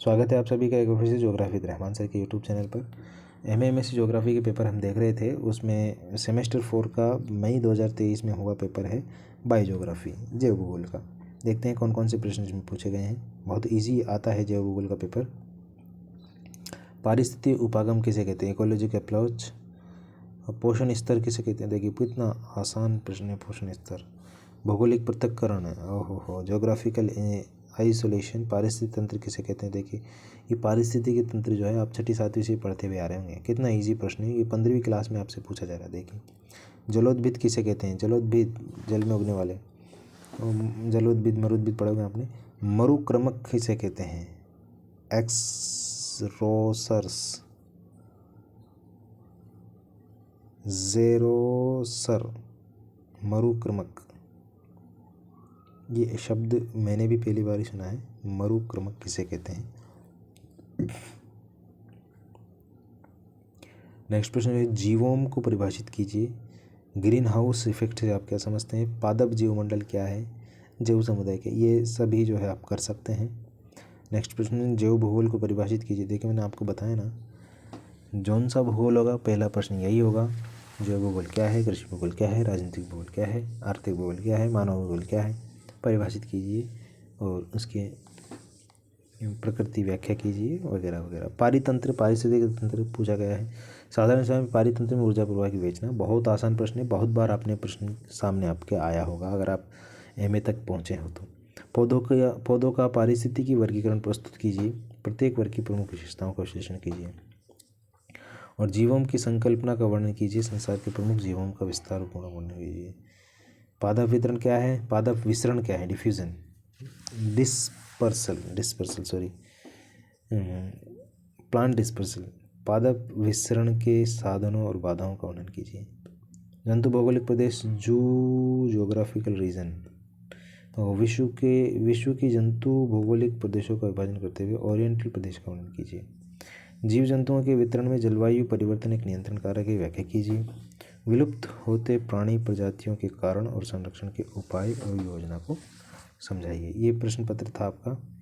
स्वागत है आप सभी का एक बार फिर से ज्योग्राफी विद रहमान सर के यूट्यूब चैनल पर। MA MSc ज्योग्राफी के पेपर हम देख रहे थे, उसमें सेमेस्टर 4 का मई 2023 में हुआ पेपर है बायो ज्योग्राफी, जैव भूगोल का। देखते हैं कौन कौन से प्रश्न इसमें पूछे गए हैं। बहुत इजी आता है जैव भूगोल का पेपर। पारिस्थितिक उपागम किसे कहते हैं, इकोलॉजिकल अप्रोच। पोषण स्तर किसे कहते हैं, देखिए कितना आसान प्रश्न है। पोषण स्तर। भौगोलिक पृथक्करण है, ओहो। Geographical isolation. पारिस्थितिक तंत्र किसे कहते हैं, देखिए ये पारिस्थितिक तंत्र जो है आप 6ठी 7वीं से पढ़ते हुए आ रहे होंगे। कितना इजी प्रश्न है, ये 15वीं क्लास में आपसे पूछा जा रहा है। देखिए जलोद्भिद किसे कहते हैं, जलोद्भिद जल में उगने वाले। जलोद्भिद मरुद्भिद पढ़ोगे आपने। मरुक्रमक किसे कहते हैं, एक्सरोसर्स, ज़ेरोसर, मरुक्रमक। ये शब्द मैंने भी पहली बार ही सुना है, मरुक्रमक किसे कहते हैं। नेक्स्ट प्रश्न है, जीवोम को परिभाषित कीजिए। ग्रीन हाउस इफेक्ट से आप क्या समझते हैं। पादप जीवमंडल क्या है, जैव समुदाय के। ये सभी जो है आप कर सकते हैं। नेक्स्ट प्रश्न है, जैव भूगोल को परिभाषित कीजिए। देखिए मैंने आपको बताया ना, जौन सा भूगोल होगा पहला प्रश्न यही होगा। जैव भूगोल क्या है, कृषि भूगोल क्या है, राजनीतिक भूगोल क्या है, आर्थिक भूगोल क्या है, मानव भूगोल क्या है, परिभाषित कीजिए और उसके प्रकृति व्याख्या कीजिए वगैरह वगैरह। पारितंत्र, पारिस्थितिक तंत्र पूछा गया है। साधारण समय में पारितंत्र में ऊर्जा प्रवाह की विवेचना। बहुत आसान प्रश्न है, बहुत बार आपने प्रश्न सामने आपके आया होगा अगर आप MA तक पहुँचे हो तो। पौधों का पारिस्थितिकी वर्गीकरण प्रस्तुत कीजिए। प्रत्येक वर्ग की प्रमुख विशेषताओं का विश्लेषण कीजिए और जीवों की संकल्पना का वर्णन कीजिए। संसार के प्रमुख जीवों का विस्तार पूर्ण वर्णन कीजिए। पादप वितरण क्या है, पादप विसरण क्या है, diffusion, dispersal sorry, plant dispersal. पादप विसरण के साधनों और बाधाओं का वर्णन कीजिए। जंतु भौगोलिक प्रदेश, जू ज्योग्राफिकल रीजन। तो विश्व की जंतु भौगोलिक प्रदेशों का विभाजन करते हुए ओरिएंटल प्रदेश का वर्णन कीजिए। जीव जंतुओं के वितरण में जलवायु परिवर्तन एक नियंत्रण कारक की व्याख्या कीजिए। विलुप्त होते प्राणी प्रजातियों के कारण और संरक्षण के उपाय और योजना को समझाइए। ये प्रश्न पत्र था आपका